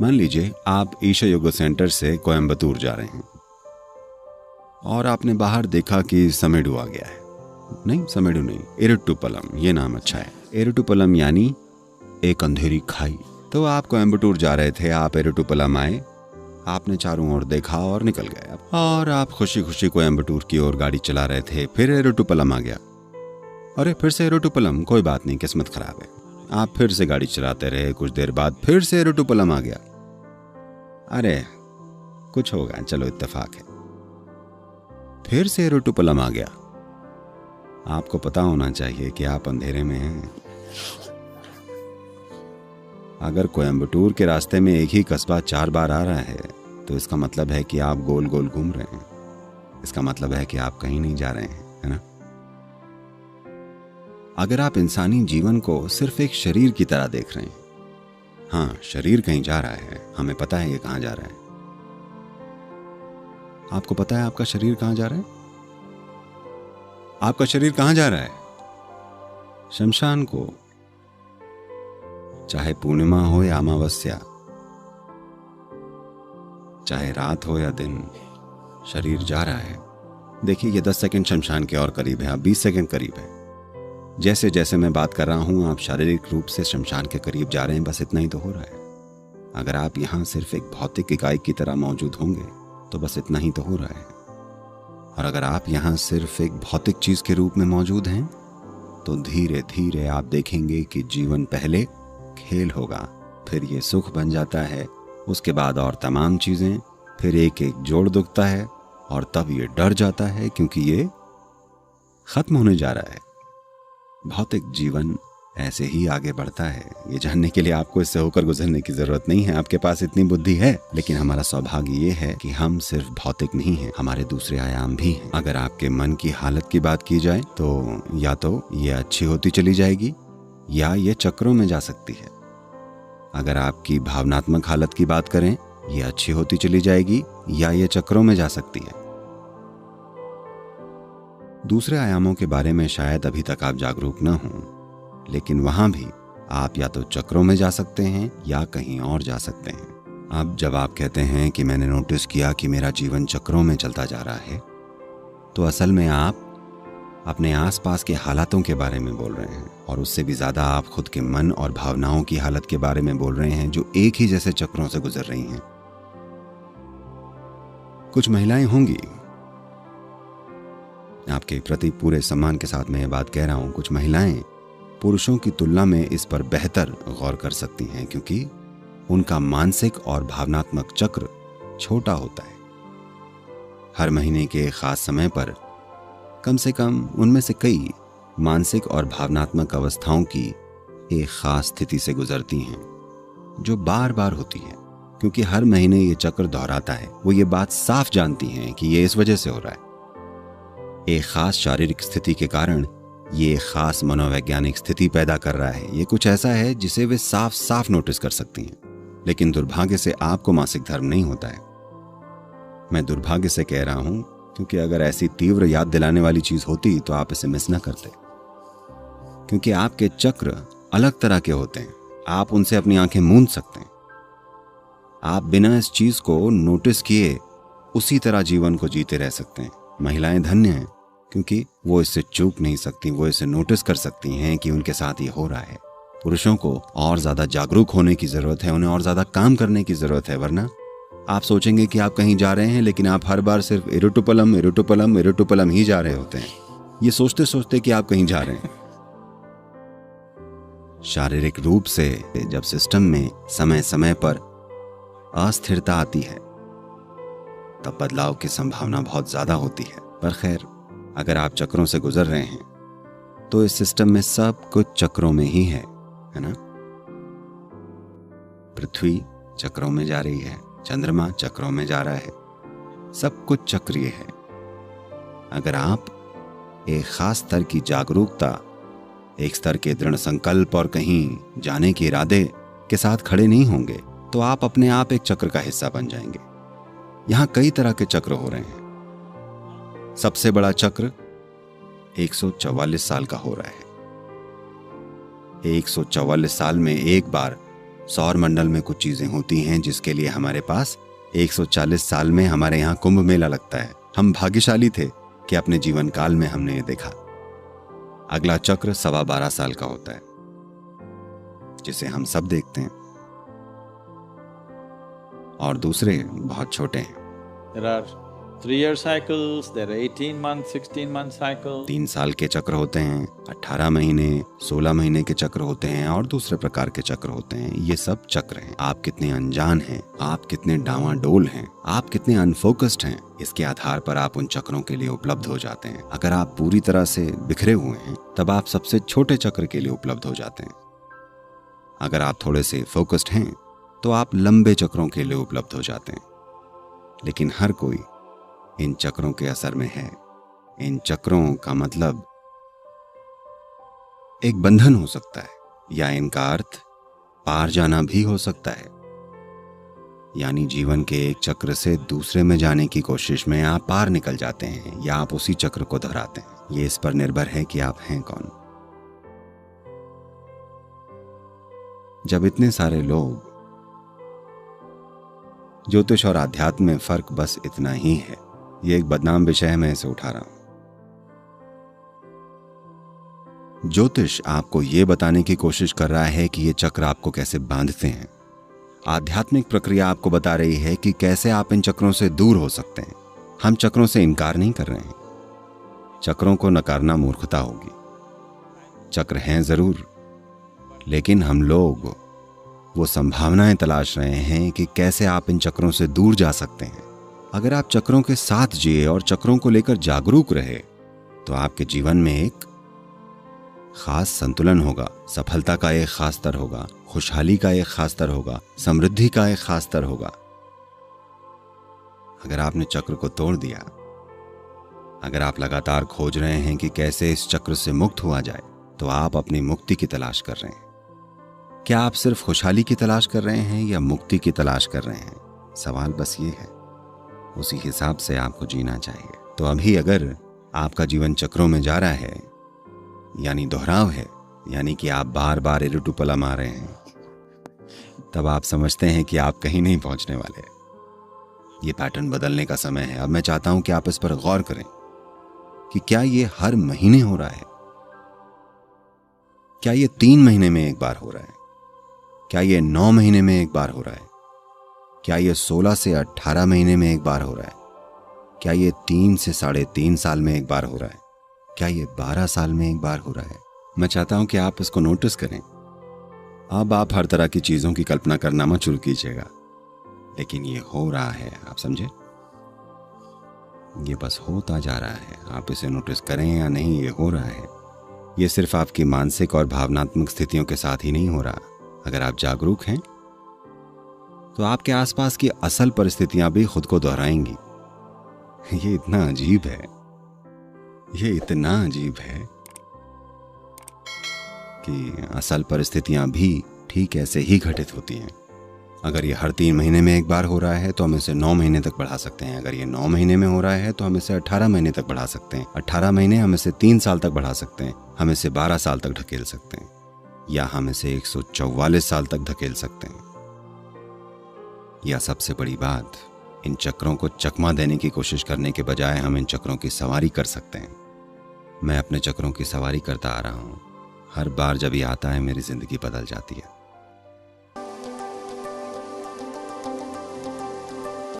मान लीजिए आप ईशा योगा सेंटर से कोयम्बतूर जा रहे हैं और आपने बाहर देखा कि समेडू आ गया है। नहीं, समेडू नहीं, इरुट्टुपलम, ये नाम अच्छा है। इरुट्टुपलम यानी एक अंधेरी खाई। तो आप कोयम्बतूर जा रहे थे, आप इरुट्टुपलम आए, आपने चारों ओर देखा और निकल गए और आप खुशी खुशी कोयम्बतूर की ओर गाड़ी चला रहे थे। फिर इरुट्टुपलम आ गया। अरे फिर से इरुट्टुपलम, कोई बात नहीं, किस्मत खराब है। आप फिर से गाड़ी चलाते रहे, कुछ देर बाद फिर से इरुट्टुपलम आ गया। अरे कुछ होगा, चलो इत्तेफाक है। फिर से इरुट्टुपलम आ गया। आपको पता होना चाहिए कि आप अंधेरे में हैं। अगर कोयम्बतूर के रास्ते में एक ही कस्बा 4 बार आ रहा है तो इसका मतलब है कि आप गोल गोल घूम रहे हैं। इसका मतलब है कि आप कहीं नहीं जा रहे हैं, है ना? अगर आप इंसानी जीवन को सिर्फ एक शरीर की तरह देख रहे हैं, हाँ, शरीर कहीं जा रहा है, हमें पता है ये कहां जा रहा है। आपको पता है आपका शरीर कहां जा रहा है? आपका शरीर कहां जा रहा है? शमशान को। चाहे पूर्णिमा हो या अमावस्या, चाहे रात हो या दिन, शरीर जा रहा है। देखिए, ये 10 सेकंड शमशान के और करीब है, अब 20 सेकंड करीब है। जैसे जैसे मैं बात कर रहा हूं, आप शारीरिक रूप से शमशान के करीब जा रहे हैं, बस इतना ही तो हो रहा है। अगर आप यहां सिर्फ एक भौतिक इकाई की तरह मौजूद होंगे तो बस इतना ही तो हो रहा है। और अगर आप यहां सिर्फ एक भौतिक चीज के रूप में मौजूद हैं तो धीरे धीरे आप देखेंगे कि जीवन पहले खेल होगा, फिर ये सुख बन जाता है, उसके बाद और तमाम चीजें, फिर एक एक जोड़ दुखता है और तब ये डर जाता है क्योंकि ये खत्म होने जा रहा है। भौतिक जीवन ऐसे ही आगे बढ़ता है। ये जानने के लिए आपको इससे होकर गुजरने की जरूरत नहीं है, आपके पास इतनी बुद्धि है। लेकिन हमारा सौभाग्य ये है कि हम सिर्फ भौतिक नहीं हैं, हमारे दूसरे आयाम भी हैं। अगर आपके मन की हालत की बात की जाए तो या तो ये अच्छी होती चली जाएगी या ये चक्रों में जा सकती है। अगर आपकी भावनात्मक हालत की बात करें, ये अच्छी होती चली जाएगी या ये चक्रों में जा सकती है। दूसरे आयामों के बारे में शायद अभी तक आप जागरूक न हों, लेकिन वहां भी आप या तो चक्रों में जा सकते हैं या कहीं और जा सकते हैं। अब जब आप कहते हैं कि मैंने नोटिस किया कि मेरा जीवन चक्रों में चलता जा रहा है, तो असल में आप अपने आसपास के हालातों के बारे में बोल रहे हैं, और उससे भी ज्यादा आप खुद के मन और भावनाओं की हालत के बारे में बोल रहे हैं जो एक ही जैसे चक्रों से गुजर रही हैं। कुछ महिलाएं होंगी, आपके प्रति पूरे सम्मान के साथ मैं ये बात कह रहा हूं, कुछ महिलाएं पुरुषों की तुलना में इस पर बेहतर गौर कर सकती हैं क्योंकि उनका मानसिक और भावनात्मक चक्र छोटा होता है। हर महीने के खास समय पर कम से कम उनमें से कई मानसिक और भावनात्मक अवस्थाओं की एक खास स्थिति से गुजरती हैं जो बार बार होती है। क्योंकि हर महीने ये चक्र दोहराता है, वो ये बात साफ जानती हैं कि ये इस वजह से हो रहा है। एक खास शारीरिक स्थिति के कारण ये खास मनोवैज्ञानिक स्थिति पैदा कर रहा है। ये कुछ ऐसा है जिसे वे साफ साफ नोटिस कर सकती हैं। लेकिन दुर्भाग्य से आपको मासिक धर्म नहीं होता है। मैं दुर्भाग्य से कह रहा हूं क्योंकि अगर ऐसी तीव्र याद दिलाने वाली चीज होती तो आप इसे मिस ना करते। क्योंकि आपके चक्र अलग तरह के होते हैं, आप उनसे अपनी आंखें मूंद सकते हैं। आप बिना इस चीज को नोटिस किए उसी तरह जीवन को जीते रह सकते हैं। महिलाएं धन्य हैं क्योंकि वो इससे चूक नहीं सकती, वो इसे नोटिस कर सकती हैं कि उनके साथ ये हो रहा है। पुरुषों को और ज्यादा जागरूक होने की जरूरत है, उन्हें और ज्यादा काम करने की जरूरत है, वरना आप सोचेंगे कि आप कहीं जा रहे हैं लेकिन आप हर बार सिर्फ इरुट्टुपलम इरुट्टुपलम इरुट्टुपलम ही जा रहे होते हैं, ये सोचते सोचते कि आप कहीं जा रहे हैं। शारीरिक रूप से जब सिस्टम में समय समय पर अस्थिरता आती है तब बदलाव की संभावना बहुत ज्यादा होती है। पर खैर, अगर आप चक्रों से गुजर रहे हैं तो इस सिस्टम में सब कुछ चक्रों में ही है ना? पृथ्वी चक्रों में जा रही है, चंद्रमा चक्रों में जा रहा है, सब कुछ चक्रीय है। अगर आप एक खास स्तर की जागरूकता, एक स्तर के दृढ़ संकल्प और कहीं जाने के इरादे के साथ खड़े नहीं होंगे तो आप अपने आप एक चक्र का हिस्सा बन जाएंगे। यहां कई तरह के चक्र हो रहे हैं। सबसे बड़ा चक्र 144 साल का हो रहा है। 144 साल में एक बार सौर मंडल में कुछ चीजें होती हैं जिसके लिए हमारे पास 140 साल में हमारे यहाँ कुंभ मेला लगता है। हम भाग्यशाली थे कि अपने जीवन काल में हमने ये देखा। अगला चक्र 12.25 साल का होता है, जिसे हम सब देखते हैं, और दूसरे बहुत छोटे हैं। There are 3-year cycles, there are 18-month, 16-month cycles. 3 साल के चक्र होते हैं, 18 महीने, 16 महीने के चक्र होते हैं, और दूसरे प्रकार के चक्र होते हैं। ये सब चक्र हैं। आप कितने अनजान हैं, आप कितने डावाडोल हैं, आप कितने अनफोकस्ड हैं, इसके आधार पर आप उन चक्रों के लिए उपलब्ध हो जाते हैं। अगर आप पूरी तरह से बिखरे हुए हैं, तब आप सबसे छोटे चक्र के लिए उपलब्ध हो जाते हैं। अगर आप थोड़े से फोकस्ड हैं, तो आप लंबे चक्रों के लिए उपलब्ध हो जाते हैं। लेकिन हर कोई इन चक्रों के असर में है। इन चक्रों का मतलब एक बंधन हो सकता है, या इनका अर्थ पार जाना भी हो सकता है। यानी जीवन के एक चक्र से दूसरे में जाने की कोशिश में आप पार निकल जाते हैं, या आप उसी चक्र को दोहराते हैं। ये इस पर निर्भर है कि आप हैं कौन। जब इतने सारे लोग, ज्योतिष और आध्यात्म में फर्क बस इतना ही है। ये एक बदनाम विषय है, मैं इसे उठा रहा हूं। ज्योतिष आपको ये बताने की कोशिश कर रहा है कि ये चक्र आपको कैसे बांधते हैं। आध्यात्मिक प्रक्रिया आपको बता रही है कि कैसे आप इन चक्रों से दूर हो सकते हैं। हम चक्रों से इनकार नहीं कर रहे हैं। चक्रों को नकारना मूर्खता होगी। चक्र हैं जरूर, लेकिन हम लोग वो संभावनाएं तलाश रहे हैं कि कैसे आप इन चक्रों से दूर जा सकते हैं। अगर आप चक्रों के साथ जिए और चक्रों को लेकर जागरूक रहे, तो आपके जीवन में एक खास संतुलन होगा, सफलता का एक खास स्तर होगा, खुशहाली का एक खास स्तर होगा, समृद्धि का एक खास स्तर होगा। अगर आपने चक्र को तोड़ दिया, अगर आप लगातार खोज रहे हैं कि कैसे इस चक्र से मुक्त हुआ जाए, तो आप अपनी मुक्ति की तलाश कर रहे हैं। क्या आप सिर्फ खुशहाली की तलाश कर रहे हैं या मुक्ति की तलाश कर रहे हैं? सवाल बस ये है। उसी हिसाब से आपको जीना चाहिए। तो अभी अगर आपका जीवन चक्रों में जा रहा है, यानी दोहराव है, यानी कि आप बार बार इरुटुपला मार रहे हैं, तब आप समझते हैं कि आप कहीं नहीं पहुंचने वाले। ये पैटर्न बदलने का समय है। अब मैं चाहता हूं कि आप इस पर गौर करें कि क्या ये हर महीने हो रहा है? क्या ये 3 महीने में एक बार हो रहा है? क्या ये 9 महीने में एक बार हो रहा है? क्या ये 16 से 18 महीने में एक बार हो रहा है? क्या ये 3 से 3.5 साल में एक बार हो रहा है? क्या ये 12 साल में एक बार हो रहा है? मैं चाहता हूं कि आप इसको नोटिस करें। अब आप हर तरह की चीजों की कल्पना करना मत शुरू कीजिएगा, लेकिन ये हो रहा है, आप समझे? ये बस होता जा रहा है। आप इसे नोटिस करें या नहीं, ये हो रहा है। ये सिर्फ आपकी मानसिक और भावनात्मक स्थितियों के साथ ही नहीं हो रहा। अगर आप जागरूक हैं, तो आपके आसपास की असल परिस्थितियां भी खुद को दोहराएंगी। ये इतना अजीब है, ये इतना अजीब है कि असल परिस्थितियां भी ठीक ऐसे ही घटित होती हैं। अगर ये हर 3 महीने में एक बार हो रहा है, तो हम इसे 9 महीने तक बढ़ा सकते हैं। अगर ये 9 महीने में हो रहा है, तो हम इसे 18 महीने तक बढ़ा सकते हैं। 18 महीने हम इसे 3 साल तक बढ़ा सकते हैं। हम इसे 12 साल तक ढकेल सकते हैं, या हम इसे 144 साल तक धकेल सकते हैं। या सबसे बड़ी बात, इन चक्रों को चकमा देने की कोशिश करने के बजाय हम इन चक्रों की सवारी कर सकते हैं। मैं अपने चक्रों की सवारी करता आ रहा हूं। हर बार जब ये आता है, मेरी जिंदगी बदल जाती है।